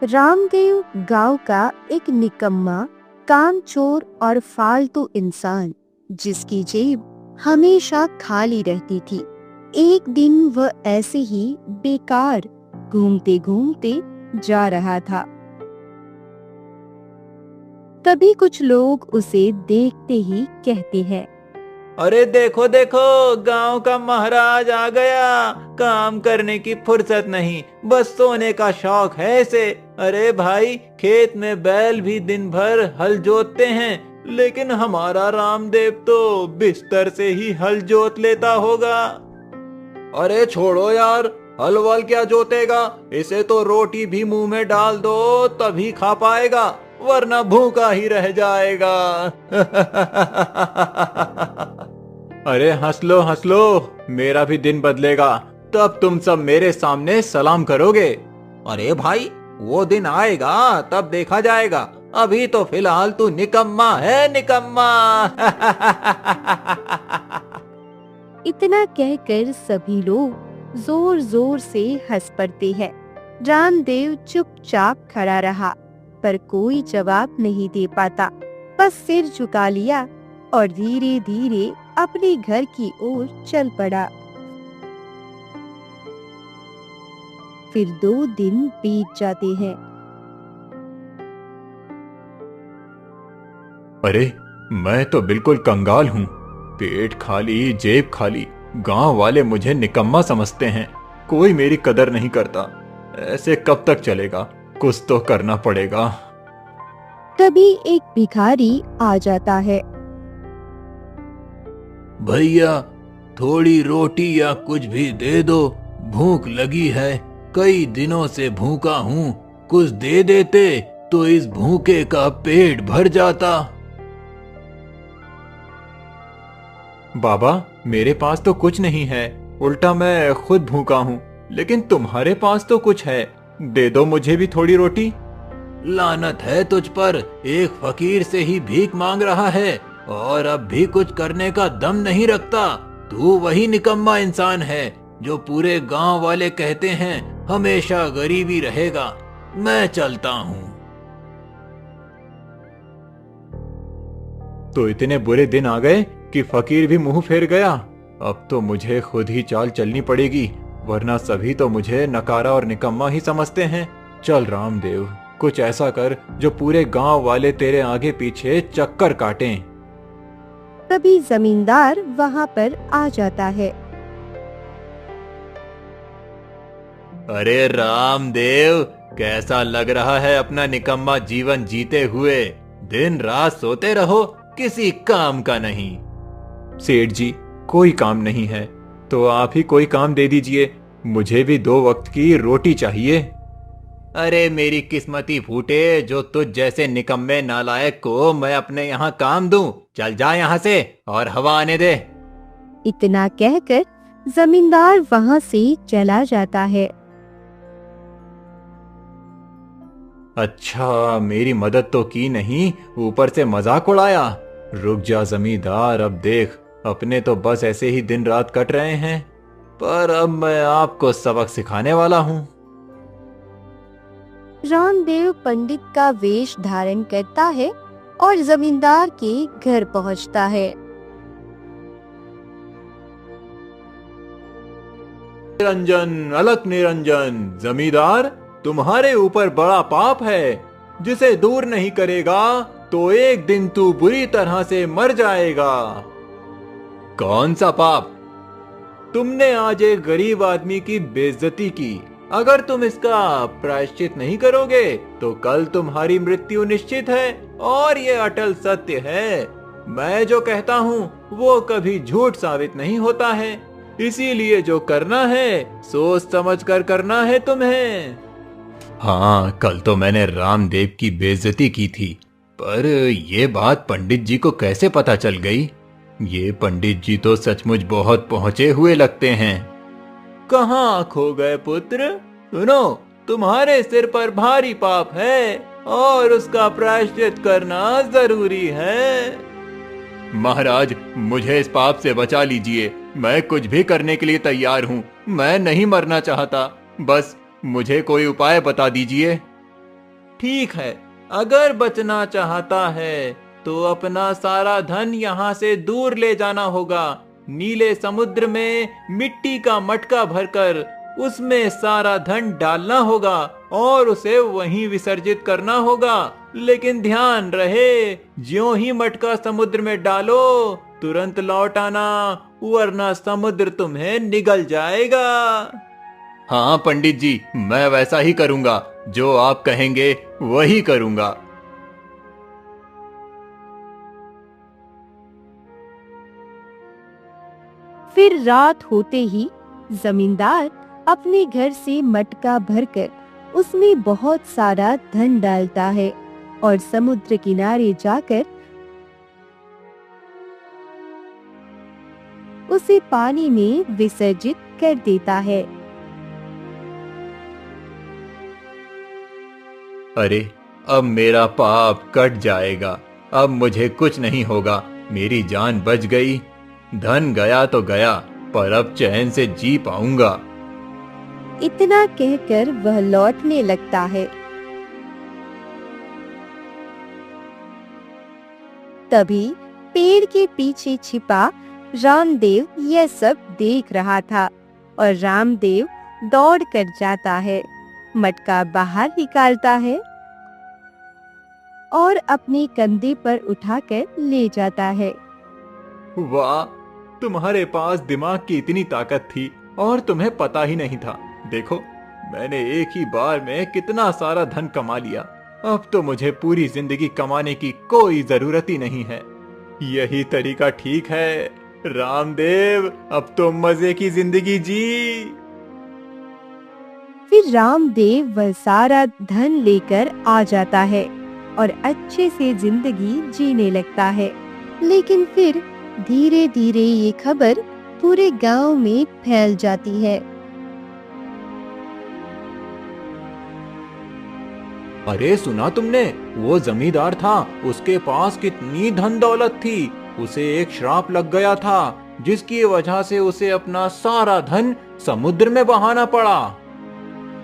रामदेव गांव का एक निकम्मा, कामचोर और फालतू इंसान जिसकी जेब हमेशा खाली रहती थी। एक दिन वह ऐसे ही बेकार घूमते घूमते जा रहा था। तभी कुछ लोग उसे देखते ही कहते हैं, अरे देखो देखो, गांव का महाराज आ गया। काम करने की फुर्सत नहीं, बस सोने का शौक है इसे। अरे भाई, खेत में बैल भी दिन भर हल जोतते हैं, लेकिन हमारा रामदेव तो बिस्तर से ही हल जोत लेता होगा। अरे छोड़ो यार, हल वल क्या जोतेगा, इसे तो रोटी भी मुंह में डाल दो तभी खा पाएगा, वरना भूखा ही रह जाएगा। अरे हंस लो, मेरा भी दिन बदलेगा, तब तुम सब मेरे सामने सलाम करोगे। अरे भाई, वो दिन आएगा तब देखा जाएगा, अभी तो फिलहाल तू निकम्मा है, निकम्मा। इतना कहकर सभी लोग जोर जोर से हंस पड़ते हैं। रामदेव चुपचाप खड़ा रहा, पर कोई जवाब नहीं दे पाता। बस सिर झुका लिया और धीरे धीरे अपने घर की ओर चल पड़ा। फिर 2 दिन बीत जाते हैं। अरे मैं तो बिल्कुल कंगाल हूँ, पेट खाली जेब खाली, गांव वाले मुझे निकम्मा समझते हैं, कोई मेरी कदर नहीं करता। ऐसे कब तक चलेगा, कुछ तो करना पड़ेगा। तभी एक भिखारी आ जाता है। भैया, थोड़ी रोटी या कुछ भी दे दो, भूख लगी है, कई दिनों से भूखा हूँ, कुछ दे देते तो इस भूखे का पेट भर जाता। बाबा, मेरे पास तो कुछ नहीं है, उल्टा मैं खुद भूखा हूँ, लेकिन तुम्हारे पास तो कुछ है, दे दो मुझे भी थोड़ी रोटी। लानत है तुझ पर, एक फकीर से ही भीख मांग रहा है और अब भी कुछ करने का दम नहीं रखता। तू वही निकम्मा इंसान है जो पूरे गांव वाले कहते हैं हमेशा गरीबी रहेगा। मैं चलता हूँ। तो इतने बुरे दिन आ गए कि फकीर भी मुंह फेर गया। अब तो मुझे खुद ही चाल चलनी पड़ेगी, वरना सभी तो मुझे नकारा और निकम्मा ही समझते हैं। चल रामदेव, कुछ ऐसा कर जो पूरे गांव वाले तेरे आगे पीछे चक्कर काटें। तभी जमींदार वहाँ पर आ जाता है। अरे रामदेव, कैसा लग रहा है अपना निकम्मा जीवन जीते हुए? दिन रात सोते रहो, किसी काम का नहीं। सेठ जी, कोई काम नहीं है तो आप ही कोई काम दे दीजिए, मुझे भी 2 वक्त की रोटी चाहिए। अरे मेरी किस्मती फूटे, जो तुझ जैसे निकम्मे नालायक को मैं अपने यहाँ काम दूं। चल जा यहाँ से और हवा आने दे। इतना कहकर जमींदार वहाँ से चला जाता है। अच्छा, मेरी मदद तो की नहीं, ऊपर से मजाक उड़ाया। रुक जा जमींदार, अब देख, अपने तो बस ऐसे ही दिन रात कट रहे हैं, पर अब मैं आपको सबक सिखाने वाला हूँ। रामदेव पंडित का वेश धारण करता है और जमींदार के घर पहुंचता है। निरंजन, अलक निरंजन, जमींदार, तुम्हारे ऊपर बड़ा पाप है, जिसे दूर नहीं करेगा तो एक दिन तू बुरी तरह से मर जाएगा। कौन सा पाप? तुमने आज एक गरीब आदमी की बेइज्जती की। अगर तुम इसका प्रायश्चित नहीं करोगे तो कल तुम्हारी मृत्यु निश्चित है, और ये अटल सत्य है। मैं जो कहता हूँ वो कभी झूठ साबित नहीं होता है, इसीलिए जो करना है सोच समझ कर करना है तुम्हें। हाँ, कल तो मैंने रामदेव की बेइज्जती की थी, पर ये बात पंडित जी को कैसे पता चल गई? ये पंडित जी तो सचमुच बहुत पहुंचे हुए लगते हैं। कहाँ खो गए पुत्र? सुनो, तुम्हारे सिर पर भारी पाप है और उसका प्रायश्चित करना जरूरी है। महाराज, मुझे इस पाप से बचा लीजिए, मैं कुछ भी करने के लिए तैयार हूँ। मैं नहीं मरना चाहता, बस मुझे कोई उपाय बता दीजिए। ठीक है, अगर बचना चाहता है तो अपना सारा धन यहाँ से दूर ले जाना होगा। नीले समुद्र में मिट्टी का मटका भरकर उसमें सारा धन डालना होगा और उसे वहीं विसर्जित करना होगा। लेकिन ध्यान रहे, ज्यों ही मटका समुद्र में डालो तुरंत लौट आना, वरना समुद्र तुम्हें निगल जाएगा। हाँ पंडित जी, मैं वैसा ही करूंगा, जो आप कहेंगे वही करूंगा। फिर रात होते ही जमींदार अपने घर से मटका भरकर उसमें बहुत सारा धन डालता है और समुद्र किनारे जाकर उसे पानी में विसर्जित कर देता है। अरे, अब मेरा पाप कट जाएगा, अब मुझे कुछ नहीं होगा, मेरी जान बच गई। धन गया तो गया, पर अब चैन से जी पाऊंगा। इतना कहकर वह लौटने लगता है। तभी पेड़ के पीछे छिपा रामदेव यह सब देख रहा था और रामदेव दौड़ कर जाता है, मटका बाहर निकालता है और अपने कंधे पर उठाकर ले जाता है। वाह, तुम्हारे पास दिमाग की इतनी ताकत थी और तुम्हें पता ही नहीं था। देखो, मैंने एक ही बार में कितना सारा धन कमा लिया। अब तो मुझे पूरी जिंदगी कमाने की कोई जरूरत ही नहीं है। यही तरीका ठीक है रामदेव, अब तो मजे की जिंदगी जी। फिर रामदेव वह सारा धन लेकर आ जाता है और अच्छे से जिंदगी जीने लगता है। लेकिन फिर धीरे धीरे ये खबर पूरे गांव में फैल जाती है। अरे सुना तुमने, वो जमींदार था, उसके पास कितनी धन दौलत थी। उसे एक श्राप लग गया था, जिसकी वजह से उसे अपना सारा धन समुद्र में बहाना पड़ा।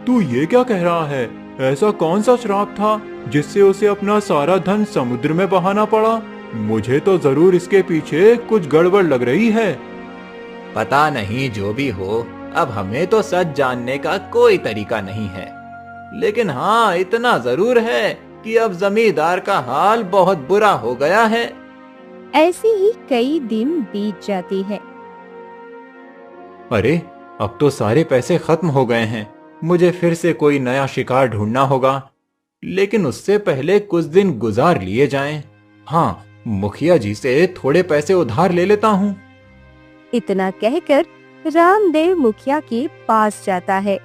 तू ये क्या कह रहा है? ऐसा कौन सा श्राप था जिससे उसे अपना सारा धन समुद्र में बहाना पड़ा? मुझे तो जरूर इसके पीछे कुछ गड़बड़ लग रही है। पता नहीं, जो भी हो, अब हमें तो सच जानने का कोई तरीका नहीं है। लेकिन हाँ, इतना जरूर है कि अब जमींदार का हाल बहुत बुरा हो गया है। ऐसे ही कई दिन बीत जाते हैं। अरे, अब तो सारे पैसे खत्म हो गए हैं। मुझे फिर से कोई नया शिकार ढूंढना होगा, लेकिन उससे पहले कुछ दिन गुजार लिए जाएं। हाँ, मुखिया जी से थोड़े पैसे उधार ले लेता हूँ। इतना कहकर रामदेव मुखिया के पास जाता है।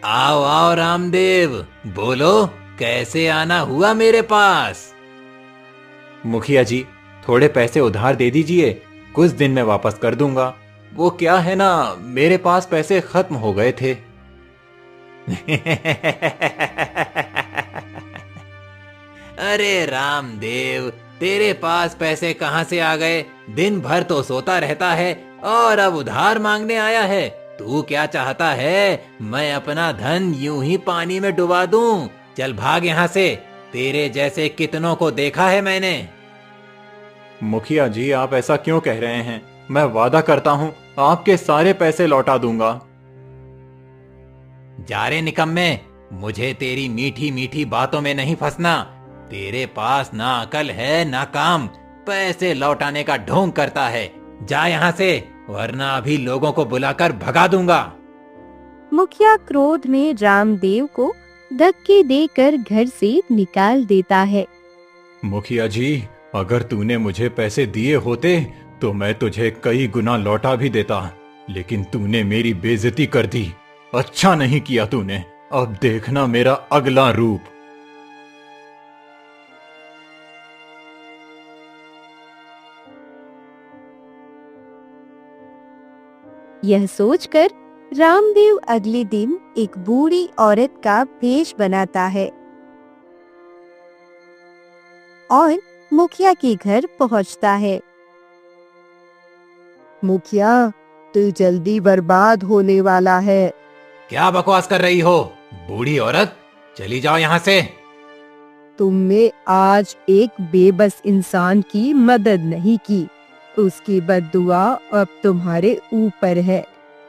आओ आओ रामदेव, बोलो कैसे आना हुआ मेरे पास? मुखिया जी, थोड़े पैसे उधार दे दीजिए, कुछ दिन में वापस कर दूंगा। वो क्या है ना, मेरे पास पैसे खत्म हो गए थे। अरे रामदेव, तेरे पास पैसे कहाँ से आ गए? दिन भर तो सोता रहता है और अब उधार मांगने आया है। तू क्या चाहता है? मैं अपना धन यूं ही पानी में डुबा दूं? चल भाग यहाँ से, तेरे जैसे कितनों को देखा है मैंने। मुखिया जी, आप ऐसा क्यों कह रहे हैं? मैं वादा करता हूँ आपके सारे पैसे लौटा दूंगा। जा रे निकम्मे, मुझे तेरी मीठी मीठी बातों में नहीं फंसना। तेरे पास ना अकल है ना काम, पैसे लौटाने का ढोंग करता है। जा यहाँ से, वरना अभी लोगों को बुलाकर भगा दूंगा। मुखिया क्रोध में रामदेव को धक्के देकर घर से निकाल देता है। मुखिया जी, अगर तूने मुझे पैसे दिए होते तो मैं तुझे कई गुना लौटा भी देता, लेकिन तूने मेरी बेइज्जती कर दी। अच्छा नहीं किया तूने। अब देखना मेरा अगला रूप। यह सोचकर रामदेव अगले दिन एक बूढ़ी औरत का भेष बनाता है और मुखिया के घर पहुंचता है। मुखिया, तू जल्दी बर्बाद होने वाला है। क्या बकवास कर रही हो बूढ़ी औरत? चली जाओ यहाँ से। तुमने आज एक बेबस इंसान की मदद नहीं की, उसकी बद्दुआ अब तुम्हारे ऊपर है।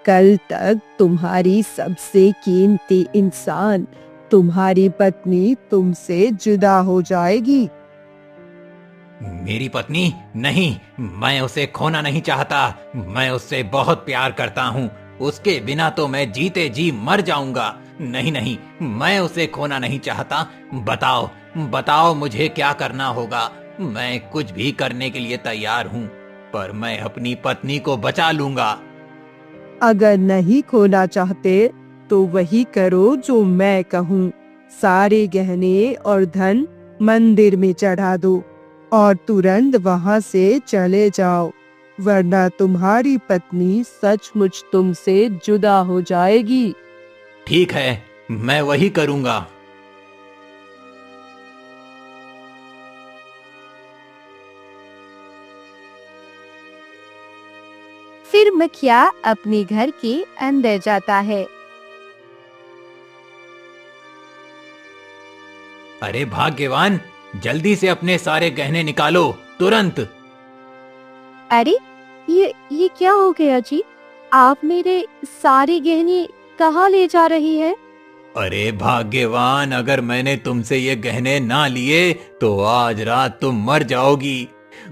कल तक तुम्हारी सबसे कीमती इंसान, तुम्हारी पत्नी तुमसे जुदा हो जाएगी। मेरी पत्नी? नहीं, मैं उसे खोना नहीं चाहता। मैं उससे बहुत प्यार करता हूँ। उसके बिना तो मैं जीते जी मर जाऊंगा। नहीं नहीं, मैं उसे खोना नहीं चाहता। बताओ बताओ मुझे क्या करना होगा। मैं कुछ भी करने के लिए तैयार हूँ, पर मैं अपनी पत्नी को बचा लूंगा। अगर नहीं खोना चाहते तो वही करो जो मैं कहूँ। सारे गहने और धन मंदिर में चढ़ा दो और तुरंत वहाँ से चले जाओ, वरना तुम्हारी पत्नी सचमुच तुमसे जुदा हो जाएगी। ठीक है, मैं वही करूंगा। फिर मुखिया अपने घर के अंदर जाता है। अरे भाग्यवान, जल्दी से अपने सारे गहने निकालो, तुरंत। अरे ये क्या हो गया जी? आप मेरे सारे गहने कहाँ ले जा रही है? अरे भाग्यवान, अगर मैंने तुमसे ये गहने ना लिए तो आज रात तुम मर जाओगी।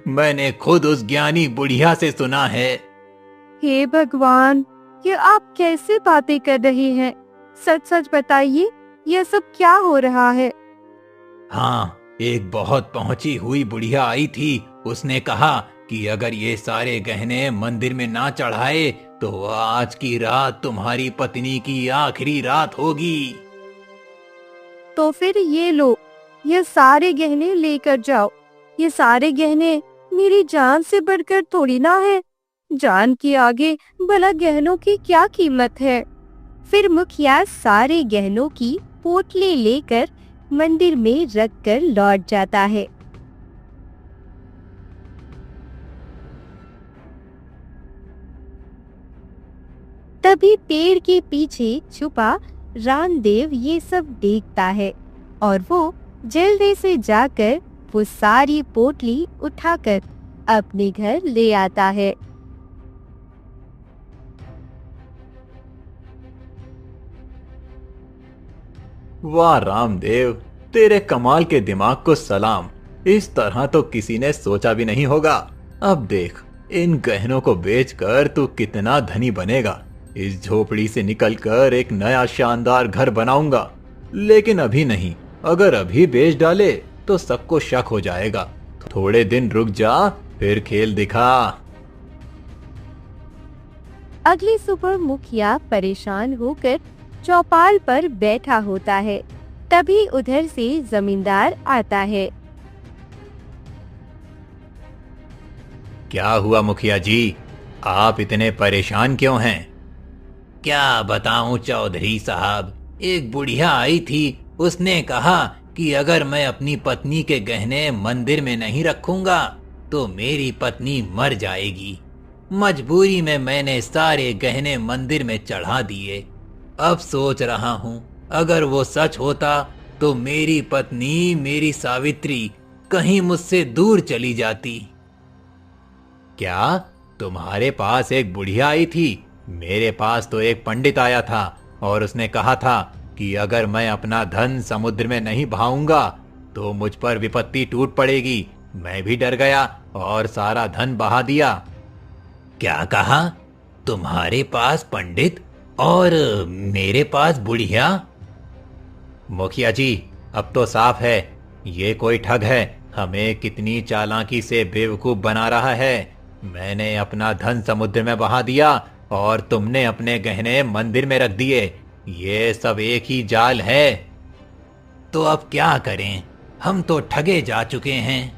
मैंने खुद उस ज्ञानी बुढ़िया से सुना है। हे भगवान, ये आप कैसे बातें कर रही हैं? सच सच बताइए, ये सब क्या हो रहा है? हाँ, एक बहुत पहुंची हुई बुढ़िया आई थी। उसने कहा कि अगर ये सारे गहने मंदिर में ना चढ़ाए तो आज की रात तुम्हारी पत्नी की आखिरी रात होगी। तो फिर ये लो, ये सारे गहने लेकर जाओ। ये सारे गहने मेरी जान से बढ़कर थोड़ी ना है। जान के आगे भला गहनों की क्या कीमत है? फिर मुखिया सारे गहनों की पोटली लेकर मंदिर में रखकर लौट जाता है। तभी पेड़ के पीछे छुपा रामदेव ये सब देखता है और वो जल्दी से जाकर वो सारी पोटली उठाकर अपने घर ले आता है। वाह रामदेव, तेरे कमाल के दिमाग को सलाम। इस तरह तो किसी ने सोचा भी नहीं होगा। अब देख, इन गहनों को बेचकर तू कितना धनी बनेगा। इस झोपड़ी से निकलकर एक नया शानदार घर बनाऊंगा। लेकिन अभी नहीं, अगर अभी बेच डाले तो सबको शक हो जाएगा। थोड़े दिन रुक जा, फिर खेल दिखा। अगली सुबह मुखिया परेशान होकर चौपाल पर बैठा होता है। तभी उधर से जमींदार आता है। क्या हुआ मुखिया जी, आप इतने परेशान क्यों हैं? क्या बताऊं चौधरी साहब, एक बुढ़िया आई थी। उसने कहा कि अगर मैं अपनी पत्नी के गहने मंदिर में नहीं रखूंगा तो मेरी पत्नी मर जाएगी। मजबूरी में मैंने सारे गहने मंदिर में चढ़ा दिए। अब सोच रहा हूँ, अगर वो सच होता तो मेरी पत्नी, मेरी सावित्री कहीं मुझसे दूर चली जाती। क्या तुम्हारे पास एक बुढ़िया आई थी? मेरे पास तो एक पंडित आया था और उसने कहा था कि अगर मैं अपना धन समुद्र में नहीं बहाऊंगा तो मुझ पर विपत्ति टूट पड़ेगी। मैं भी डर गया और सारा धन बहा दिया। क्या कहा? तुम्हारे पास पंडित और मेरे पास बुढ़िया? मुखिया जी, अब तो साफ है, ये कोई ठग है। हमें कितनी चालाकी से बेवकूफ बना रहा है। मैंने अपना धन समुद्र में बहा दिया और तुमने अपने गहने मंदिर में रख दिए। ये सब एक ही जाल है। तो अब क्या करें? हम तो ठगे जा चुके हैं।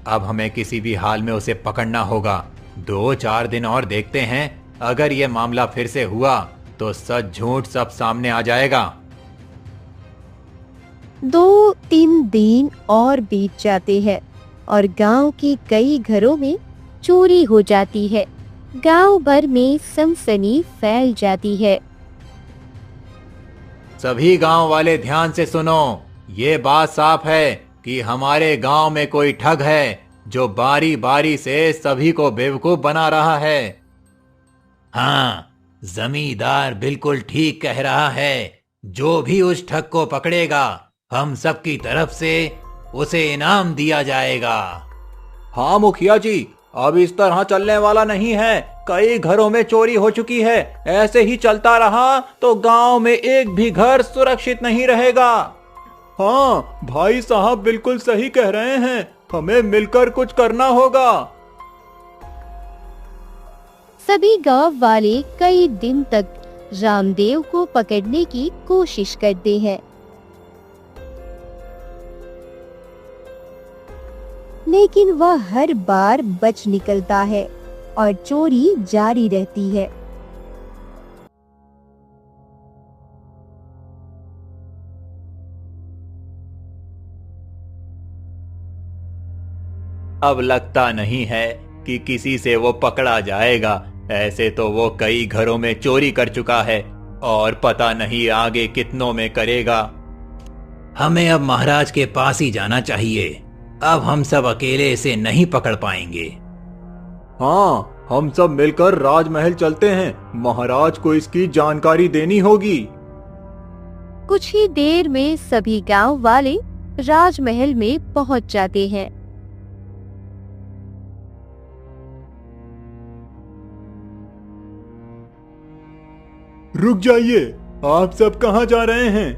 अब हमें किसी भी हाल में उसे पकड़ना होगा। 2-4 दिन और देखते हैं। अगर ये मामला फिर से हुआ तो सच झूठ सब सामने आ जाएगा। 2-3 दिन और बीत जाते हैं और गांव के कई घरों में चोरी हो जाती है। गांव भर में सनसनी फैल जाती है। सभी गांव वाले ध्यान से सुनो। ये बात साफ है कि हमारे गांव में कोई ठग है जो बारी बारी से सभी को बेवकूफ बना रहा है। हाँ, जमींदार बिल्कुल ठीक कह रहा है। जो भी उस ठग को पकड़ेगा, हम सबकी तरफ से उसे इनाम दिया जाएगा। हाँ मुखिया जी, अब इस तरह चलने वाला नहीं है। कई घरों में चोरी हो चुकी है। ऐसे ही चलता रहा तो गांव में एक भी घर सुरक्षित नहीं रहेगा। हाँ भाई साहब बिल्कुल सही कह रहे हैं। हमें मिलकर कुछ करना होगा। सभी गांव वाले कई दिन तक रामदेव को पकड़ने की कोशिश करते हैं, लेकिन वह हर बार बच निकलता है और चोरी जारी रहती है। अब लगता नहीं है कि किसी से वो पकड़ा जाएगा। ऐसे तो वो कई घरों में चोरी कर चुका है और पता नहीं आगे कितनों में करेगा। हमें अब महाराज के पास ही जाना चाहिए। अब हम सब अकेले इसे नहीं पकड़ पाएंगे। हाँ, हम सब मिलकर राजमहल चलते हैं। महाराज को इसकी जानकारी देनी होगी। कुछ ही देर में सभी गांव वाले राजमहल में पहुंच जाते हैं। रुक जाइए, आप सब कहाँ जा रहे हैं?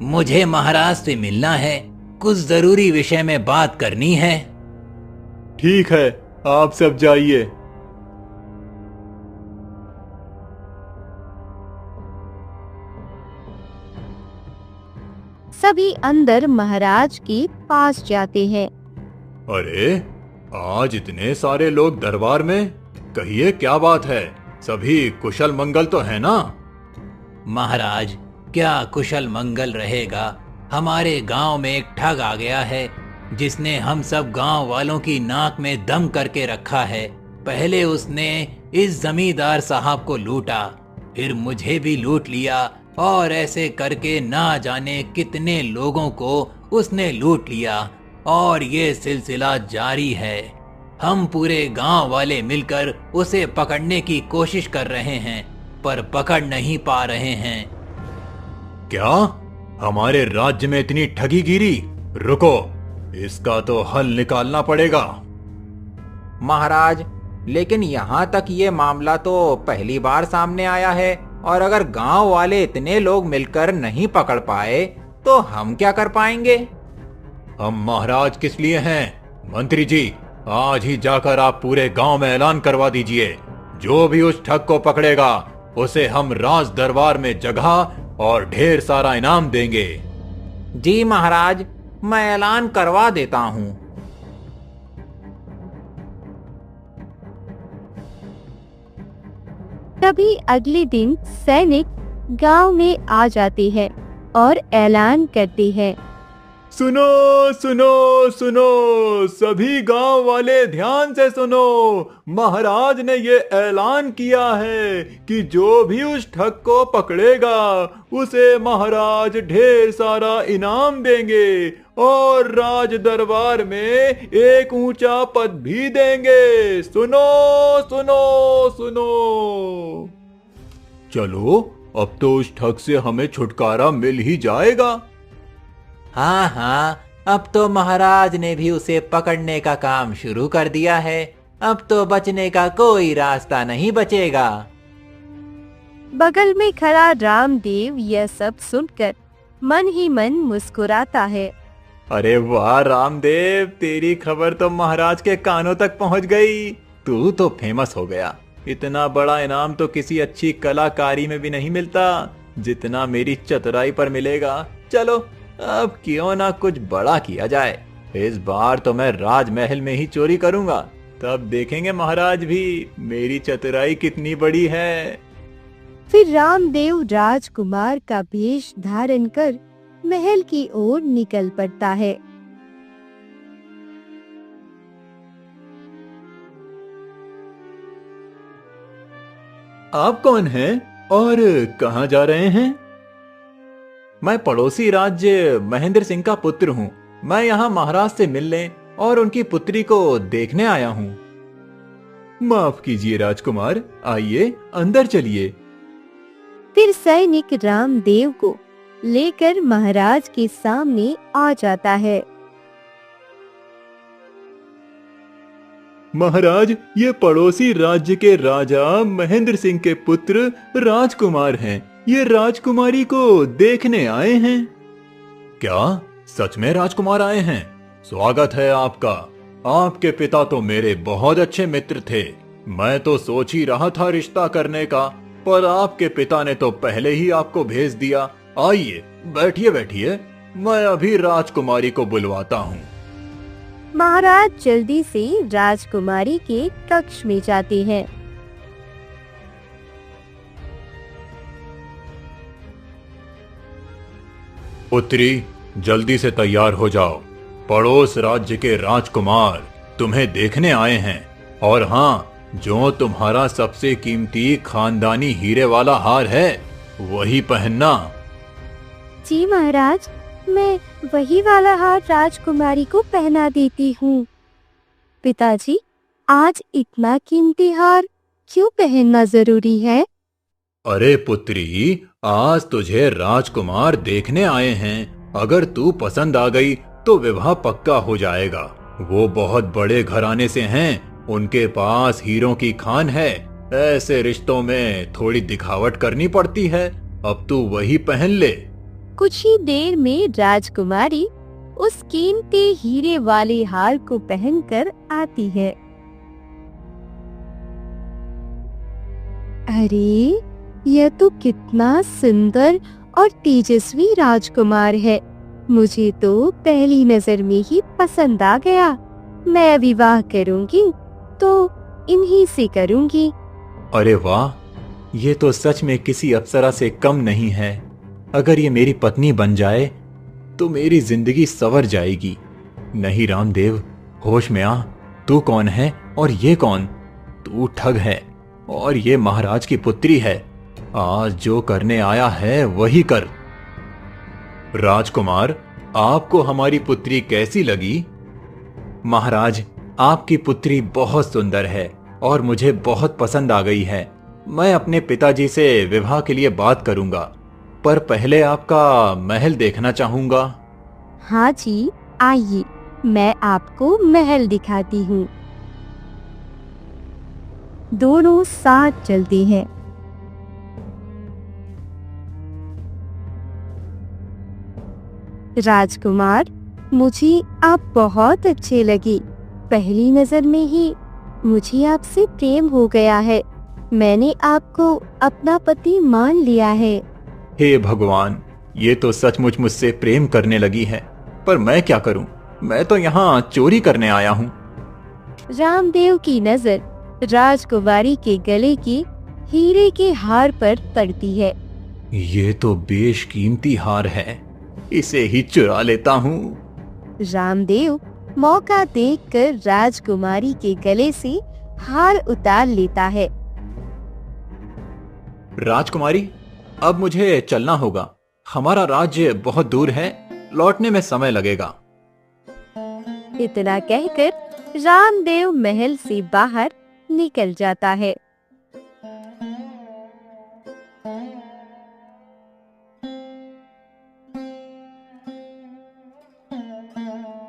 मुझे महाराज से मिलना है। कुछ जरूरी विषय में बात करनी है। ठीक है, आप सब जाइए। सभी अंदर महाराज के पास जाते हैं। अरे, आज इतने सारे लोग दरबार में। कहिए क्या बात है? सभी कुशल मंगल तो है ना? महाराज, क्या कुशल मंगल रहेगा। हमारे गांव में एक ठग आ गया है जिसने हम सब गांव वालों की नाक में दम करके रखा है। पहले उसने इस जमींदार साहब को लूटा, फिर मुझे भी लूट लिया और ऐसे करके ना जाने कितने लोगों को उसने लूट लिया और ये सिलसिला जारी है। हम पूरे गांव वाले मिलकर उसे पकड़ने की कोशिश कर रहे हैं पर पकड़ नहीं पा रहे हैं। क्या हमारे राज्य में इतनी ठगी गिरी? रुको, इसका तो हल निकालना पड़ेगा। महाराज, लेकिन यहाँ तक ये मामला तो पहली बार सामने आया है और अगर गांव वाले इतने लोग मिलकर नहीं पकड़ पाए तो हम क्या कर पाएंगे? हम महाराज किस लिए हैं? मंत्री जी, आज ही जाकर आप पूरे गांव में ऐलान करवा दीजिए। जो भी उस ठग को पकड़ेगा उसे हम राज दरबार में जगह और ढेर सारा इनाम देंगे। जी महाराज, मैं ऐलान करवा देता हूँ। तभी अगले दिन सैनिक गांव में आ जाते हैं और ऐलान करते हैं। सुनो सुनो सुनो, सभी गांव वाले ध्यान से सुनो। महाराज ने ये ऐलान किया है कि जो भी उस ठग को पकड़ेगा उसे महाराज ढेर सारा इनाम देंगे और राज दरबार में एक ऊंचा पद भी देंगे। सुनो सुनो सुनो। चलो, अब तो उस ठग से हमें छुटकारा मिल ही जाएगा। हाँ हाँ, अब तो महाराज ने भी उसे पकड़ने का काम शुरू कर दिया है। अब तो बचने का कोई रास्ता नहीं बचेगा। बगल में खड़ा रामदेव यह सब सुनकर मन ही मन मुस्कुराता है। अरे वाह रामदेव, तेरी खबर तो महाराज के कानों तक पहुंच गई। तू तो फेमस हो गया। इतना बड़ा इनाम तो किसी अच्छी कलाकारी में भी नहीं मिलता जितना मेरी चतुराई पर मिलेगा। चलो, अब क्यों ना कुछ बड़ा किया जाए। इस बार तो मैं राजमहल में ही चोरी करूंगा, तब देखेंगे महाराज भी मेरी चतुराई कितनी बड़ी है। फिर रामदेव राजकुमार का वेश धारण कर महल की ओर निकल पड़ता है। आप कौन हैं? और कहाँ जा रहे हैं? मैं पड़ोसी राज्य महेंद्र सिंह का पुत्र हूँ। मैं यहाँ महाराज से मिलने और उनकी पुत्री को देखने आया हूँ। माफ कीजिए राजकुमार, आइए अंदर चलिए। फिर सैनिक रामदेव को लेकर महाराज के सामने आ जाता है। महाराज, ये पड़ोसी राज्य के राजा महेंद्र सिंह के पुत्र राजकुमार हैं। ये राजकुमारी को देखने आए हैं। क्या सच में राजकुमार आए हैं? स्वागत है आपका। आपके पिता तो मेरे बहुत अच्छे मित्र थे। मैं तो सोच ही रहा था रिश्ता करने का, पर आपके पिता ने तो पहले ही आपको भेज दिया। आइए बैठिए बैठिए, मैं अभी राजकुमारी को बुलवाता हूँ। महाराज जल्दी से राजकुमारी के कक्ष में जाते हैं। पुत्री, जल्दी से तैयार हो जाओ। पड़ोस राज्य के राजकुमार तुम्हें देखने आए हैं। और हाँ, जो तुम्हारा सबसे कीमती खानदानी हीरे वाला हार है वही पहनना। जी महाराज, मैं वही वाला हार राजकुमारी को पहना देती हूँ। पिताजी, आज इतना कीमती हार क्यों पहनना जरूरी है? अरे पुत्री, आज तुझे राजकुमार देखने आए हैं। अगर तू पसंद आ गई तो विवाह पक्का हो जाएगा। वो बहुत बड़े घराने से हैं, उनके पास हीरों की खान है। ऐसे रिश्तों में थोड़ी दिखावट करनी पड़ती है। अब तू वही पहन ले। कुछ ही देर में राजकुमारी उस कीमती हीरे वाले हार को पहनकर आती है। अरे, यह तो कितना सुंदर और तेजस्वी राजकुमार है। मुझे तो पहली नजर में ही पसंद आ गया। मैं विवाह करूंगी तो इन्हीं से करूंगी। अरे वाह, ये तो सच में किसी अप्सरा से कम नहीं है। अगर ये मेरी पत्नी बन जाए तो मेरी जिंदगी संवर जाएगी। नहीं रामदेव, होश में आ। तू कौन है और ये कौन? तू ठग है और ये महाराज की पुत्री है। आज जो करने आया है वही कर। राजकुमार, आपको हमारी पुत्री कैसी लगी? महाराज, आपकी पुत्री बहुत सुंदर है और मुझे बहुत पसंद आ गई है। मैं अपने पिताजी से विवाह के लिए बात करूंगा, पर पहले आपका महल देखना चाहूंगा। हाँ जी, आइए, मैं आपको महल दिखाती हूँ। दोनों साथ चलते हैं। राजकुमार, मुझे आप बहुत अच्छे लगे। पहली नजर में ही मुझे आपसे प्रेम हो गया है। मैंने आपको अपना पति मान लिया है। हे भगवान, ये तो सचमुच मुझसे प्रेम करने लगी है। पर मैं क्या करूं? मैं तो यहाँ चोरी करने आया हूँ। रामदेव की नजर राजकुमारी के गले के हीरे के हार पर पड़ती है। ये तो बेशकीमती हार है, इसे ही चुरा लेता हूँ। रामदेव मौका देखकर राजकुमारी के गले से हार उतार लेता है। राजकुमारी, अब मुझे चलना होगा। हमारा राज्य बहुत दूर है, लौटने में समय लगेगा। इतना कहकर रामदेव महल से बाहर निकल जाता है।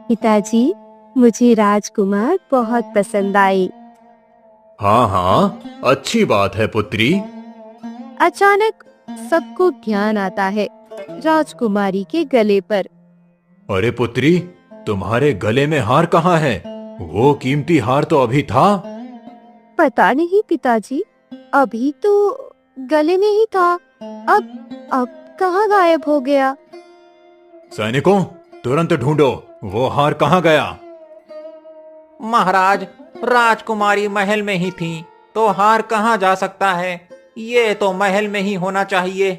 पिताजी, मुझे राजकुमार बहुत पसंद आए। हाँ हाँ, अच्छी बात है पुत्री। अचानक सबको ध्यान आता है राजकुमारी के गले पर। अरे पुत्री, तुम्हारे गले में हार कहाँ है? वो कीमती हार तो अभी था। पता नहीं पिताजी, अभी तो गले में ही था। अब कहाँ गायब हो गया? सैनिकों, तुरंत ढूंढो, वो हार कहाँ गया? महाराज, राजकुमारी महल में ही थी, तो हार कहाँ जा सकता है? ये तो महल में ही होना चाहिए।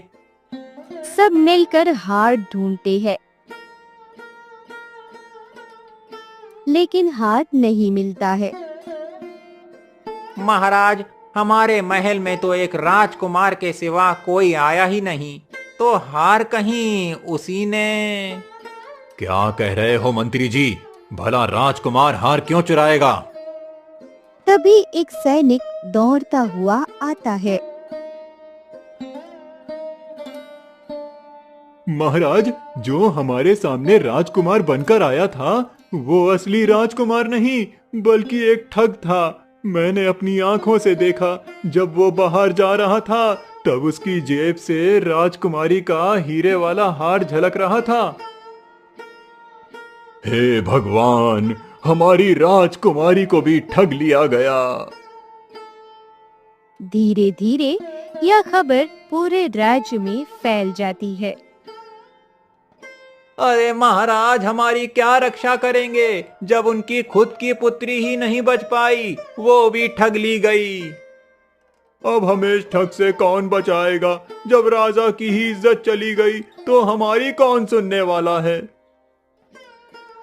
सब मिलकर हार ढूंढते हैं, लेकिन हार नहीं मिलता है। महाराज, हमारे महल में तो एक राजकुमार के सिवा कोई आया ही नहीं, तो हार कहीं उसी ने। क्या कह रहे हो मंत्री जी? भला राजकुमार हार क्यों चुराएगा? तभी एक सैनिक दौड़ता हुआ आता है। महाराज, जो हमारे सामने राजकुमार बनकर आया था वो असली राजकुमार नहीं बल्कि एक ठग था। मैंने अपनी आंखों से देखा। जब वो बाहर जा रहा था तब उसकी जेब से राजकुमारी का हीरे वाला हार झलक रहा था। हे भगवान, हमारी राजकुमारी को भी ठग लिया गया। धीरे धीरे यह खबर पूरे राज्य में फैल जाती है। अरे महाराज, हमारी क्या रक्षा करेंगे जब उनकी खुद की पुत्री ही नहीं बच पाई, वो भी ठग ली गई। अब हमें इस ठग से कौन बचाएगा? जब राजा की ही इज्जत चली गई तो हमारी कौन सुनने वाला है?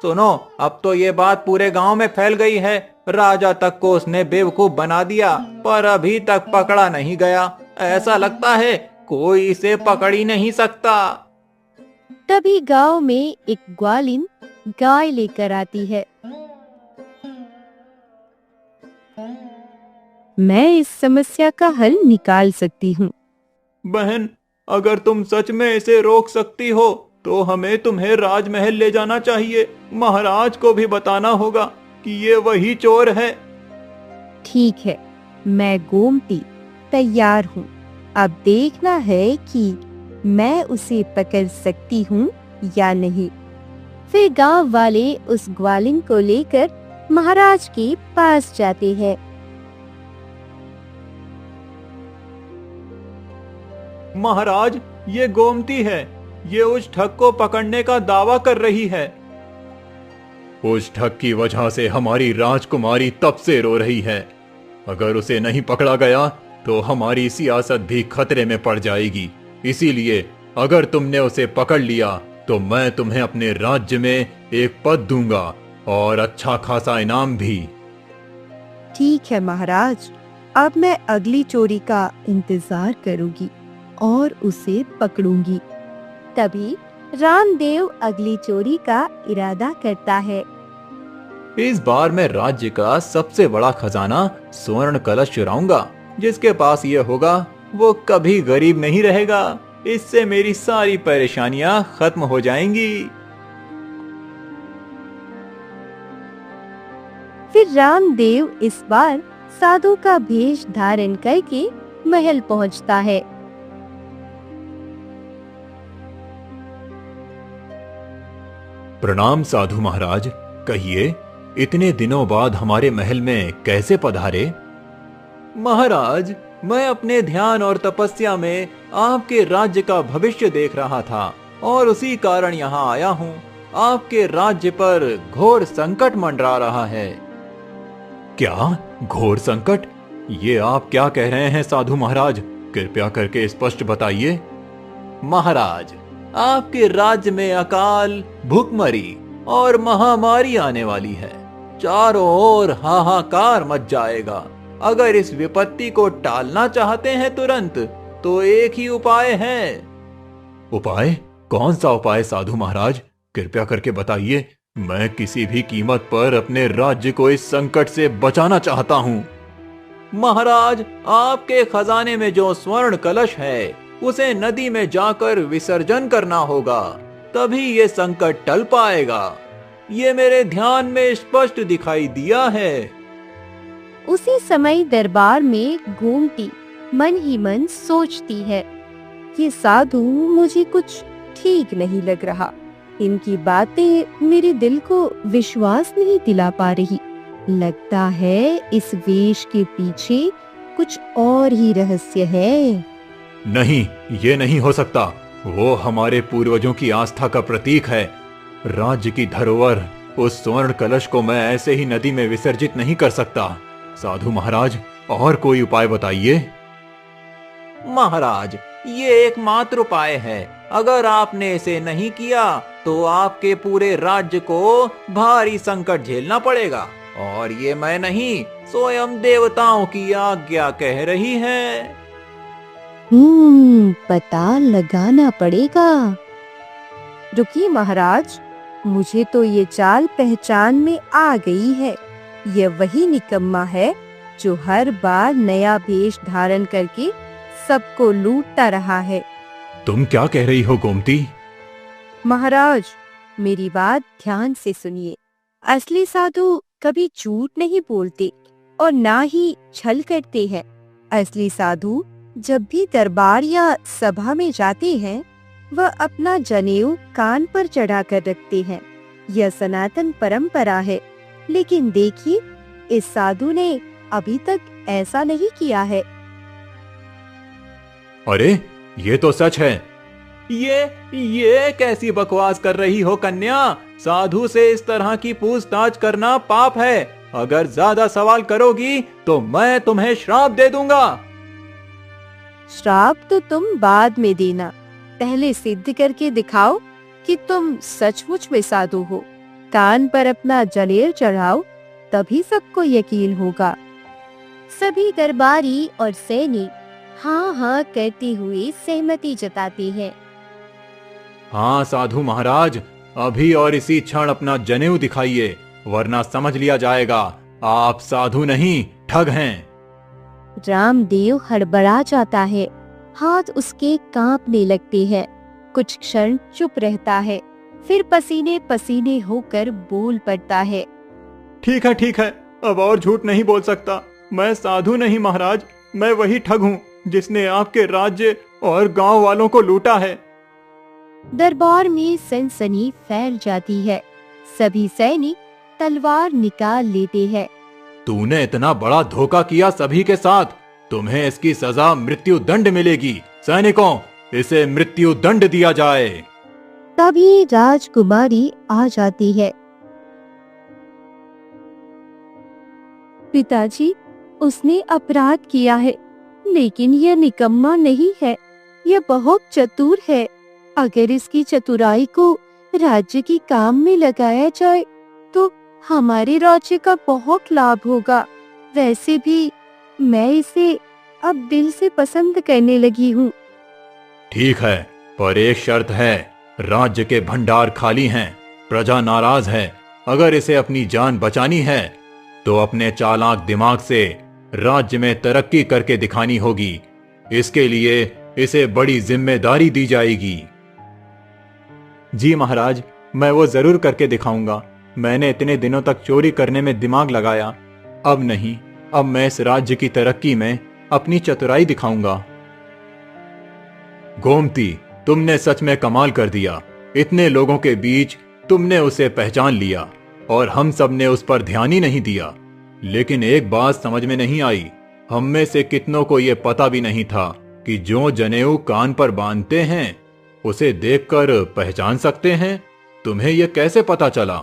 सुनो, अब तो ये बात पूरे गांव में फैल गई है। राजा तक को उसने बेवकूफ बना दिया, पर अभी तक पकड़ा नहीं गया। ऐसा लगता है कोई इसे पकड़ ही नहीं सकता। तभी गांव में एक ग्वालिन गाय लेकर आती है। मैं इस समस्या का हल निकाल सकती हूँ। बहन, अगर तुम सच में इसे रोक सकती हो तो हमें तुम्हें राजमहल ले जाना चाहिए। महाराज को भी बताना होगा कि ये वही चोर है। ठीक है, मैं गोमती तैयार हूँ। अब देखना है कि मैं उसे पकड़ सकती हूँ या नहीं। फिर गांव वाले उस ग्वालिन को लेकर महाराज के पास जाते हैं। महाराज, ये गोमती है। ये उस ठग को पकड़ने का दावा कर रही है। उस ठग की वजह से हमारी राजकुमारी तब से रो रही है। अगर उसे नहीं पकड़ा गया तो हमारी सियासत भी खतरे में पड़ जाएगी। इसीलिए अगर तुमने उसे पकड़ लिया तो मैं तुम्हें अपने राज्य में एक पद दूंगा और अच्छा खासा इनाम भी। ठीक है महाराज, अब मैं अगली चोरी का इंतजार करूंगी और उसे पकड़ूंगी। तभी रामदेव अगली चोरी का इरादा करता है। इस बार मैं राज्य का सबसे बड़ा खजाना स्वर्ण कलश चुराऊंगा। जिसके पास ये होगा वो कभी गरीब नहीं रहेगा। इससे मेरी सारी परेशानियां खत्म हो जाएंगी। फिर रामदेव इस बार साधु का भेष धारण करके महल पहुंचता है। प्रणाम साधु महाराज। कहिए, इतने दिनों बाद हमारे महल में कैसे पधारे? महाराज, मैं अपने ध्यान और तपस्या में आपके राज्य का भविष्य देख रहा था और उसी कारण यहाँ आया हूँ। आपके राज्य पर घोर संकट मंडरा रहा है। क्या घोर संकट? ये आप क्या कह रहे हैं साधु महाराज? कृपया करके स्पष्ट बताइए। महाराज, आपके राज्य में अकाल, भूखमरी और महामारी आने वाली है। चारों ओर हाहाकार मच जाएगा। अगर इस विपत्ति को टालना चाहते हैं तुरंत, तो एक ही उपाय है। उपाय? कौन सा उपाय साधु महाराज? कृपया करके बताइए। मैं किसी भी कीमत पर अपने राज्य को इस संकट से बचाना चाहता हूँ। महाराज, आपके खजाने में जो स्वर्ण कलश है उसे नदी में जाकर विसर्जन करना होगा, तभी ये संकट टल पाएगा। ये मेरे ध्यान में स्पष्ट दिखाई दिया है। उसी समय दरबार में गोमती मन ही मन सोचती है, ये साधु मुझे कुछ ठीक नहीं लग रहा। इनकी बातें मेरे दिल को विश्वास नहीं दिला पा रही। लगता है इस वेश के पीछे कुछ और ही रहस्य है। नहीं, ये नहीं हो सकता। वो हमारे पूर्वजों की आस्था का प्रतीक है। राज्य की धरोहर उस स्वर्ण कलश को मैं ऐसे ही नदी में विसर्जित नहीं कर सकता। साधु महाराज, और कोई उपाय बताइए। महाराज, ये एकमात्र उपाय है। अगर आपने इसे नहीं किया तो आपके पूरे राज्य को भारी संकट झेलना पड़ेगा और ये मैं नहीं, स्वयं देवताओं की आज्ञा कह रही है। पता लगाना पड़ेगा। रुकिए महाराज, मुझे तो ये चाल पहचान में आ गई है। यह वही निकम्मा है जो हर बार नया वेश धारण करके सबको लूटता रहा है। तुम क्या कह रही हो गोमती? महाराज, मेरी बात ध्यान से सुनिए। असली साधु कभी झूठ नहीं बोलते और ना ही छल करते हैं। असली साधु जब भी दरबार या सभा में जाते हैं, वह अपना जनेऊ कान पर चढ़ा कर रखते हैं। यह सनातन परंपरा है। लेकिन देखिए, इस साधु ने अभी तक ऐसा नहीं किया है। अरे, ये तो सच है। ये कैसी बकवास कर रही हो कन्या? साधु से इस तरह की पूछताछ करना पाप है। अगर ज्यादा सवाल करोगी तो मैं तुम्हें श्राप दे दूंगा। श्राप तो तुम बाद में देना। पहले सिद्ध करके दिखाओ कि तुम सचमुच में साधु हो। कान पर अपना जनेऊ चढ़ाओ, तभी सबको यकीन होगा। सभी दरबारी और सैनिक हाँ हाँ कहते हुए सहमति जताते हैं। हाँ साधु महाराज, अभी और इसी क्षण अपना जनेऊ दिखाइए, वरना समझ लिया जाएगा आप साधु नहीं, ठग हैं। रामदेव हड़बड़ा जाता है। हाथ उसके कांपने लगते हैं। कुछ क्षण चुप रहता है, फिर पसीने पसीने होकर बोल पड़ता है। ठीक है, अब और झूठ नहीं बोल सकता। मैं साधु नहीं महाराज, मैं वही ठग हूँ जिसने आपके राज्य और गांव वालों को लूटा है। दरबार में सनसनी फैल जाती है। सभी सैनिक तलवार निकाल लेते हैं। तूने इतना बड़ा धोखा किया सभी के साथ, तुम्हें इसकी सजा मृत्यु दंड मिलेगी। सैनिकों, इसे मृत्यु दंड दिया जाए। तभी राजकुमारी आ जाती है। पिताजी, उसने अपराध किया है, लेकिन यह निकम्मा नहीं है। यह बहुत चतुर है। अगर इसकी चतुराई को राज्य की काम में लगाया जाए तो हमारे राज्य का बहुत लाभ होगा। वैसे भी मैं इसे अब दिल से पसंद करने लगी हूँ। ठीक है, पर एक शर्त है। राज्य के भंडार खाली हैं, प्रजा नाराज है। अगर इसे अपनी जान बचानी है तो अपने चालाक दिमाग से राज्य में तरक्की करके दिखानी होगी। इसके लिए इसे बड़ी जिम्मेदारी दी जाएगी। जी महाराज, मैं वो जरूर करके दिखाऊंगा। मैंने इतने दिनों तक चोरी करने में दिमाग लगाया, अब नहीं। अब मैं इस राज्य की तरक्की में अपनी चतुराई दिखाऊंगा। गोमती, तुमने सच में कमाल कर दिया। इतने लोगों के बीच तुमने उसे पहचान लिया और हम सब ने उस पर ध्यान ही नहीं दिया। लेकिन एक बात समझ में नहीं आई, हम में से कितनों को यह पता भी नहीं था कि जो जनेऊ कान पर बांधते हैं उसे देखकर पहचान सकते हैं। तुम्हें यह कैसे पता चला?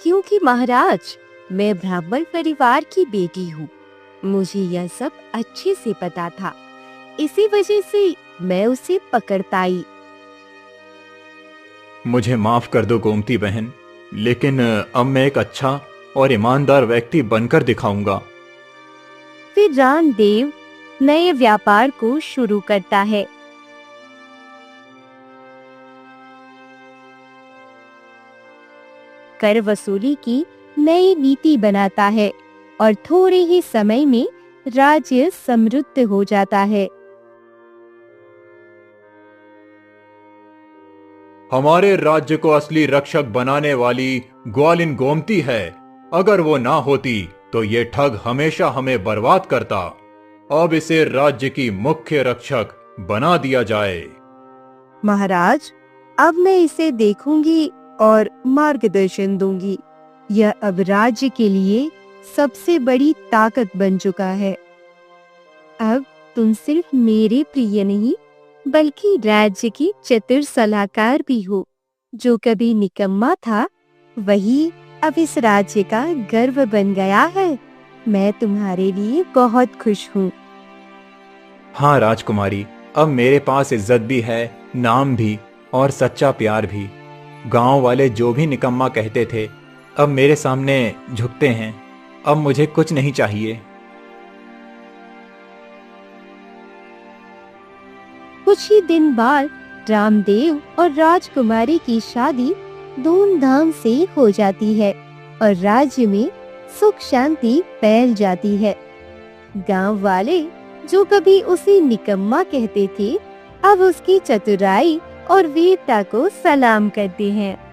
क्योंकि महाराज, मैं ब्राह्मण परिवार की बेटी हूँ। मुझे यह सब अच्छे से पता था। इसी वजह से मैं उसे पकड़ पाई। मुझे माफ कर दो गोमती बहन, लेकिन अब मैं एक अच्छा और ईमानदार व्यक्ति बनकर दिखाऊंगा। फिर रामदेव नए व्यापार को शुरू करता है। कर वसूली की नई नीति बनाता है और थोड़े ही समय में राज्य समृद्ध हो जाता है। हमारे राज्य को असली रक्षक बनाने वाली ग्वालिन गोमती है। अगर वो ना होती तो ये ठग हमेशा हमें बर्बाद करता। अब इसे राज्य की मुख्य रक्षक बना दिया जाए। महाराज, अब मैं इसे देखूंगी और मार्गदर्शन दूंगी। यह अब राज्य के लिए सबसे बड़ी ताकत बन चुका है। अब तुम सिर्फ मेरे प्रिय नहीं, बल्कि राज्य की चतुर सलाहकार भी हो। जो कभी निकम्मा था, वही अब इस राज्य का गर्व बन गया है। मैं तुम्हारे लिए बहुत खुश हूँ। हाँ राजकुमारी, अब मेरे पास इज्जत भी है, नाम भी और सच्चा प्यार भी। गांव वाले जो भी निकम्मा कहते थे, अब मेरे सामने झुकते हैं। अब मुझे कुछ नहीं चाहिए। कुछ ही दिन बाद रामदेव और राजकुमारी की शादी धूमधाम से हो जाती है और राज्य में सुख शांति फैल जाती है। गांव वाले जो कभी उसे निकम्मा कहते थे, अब उसकी चतुराई और वीरता को सलाम करते हैं।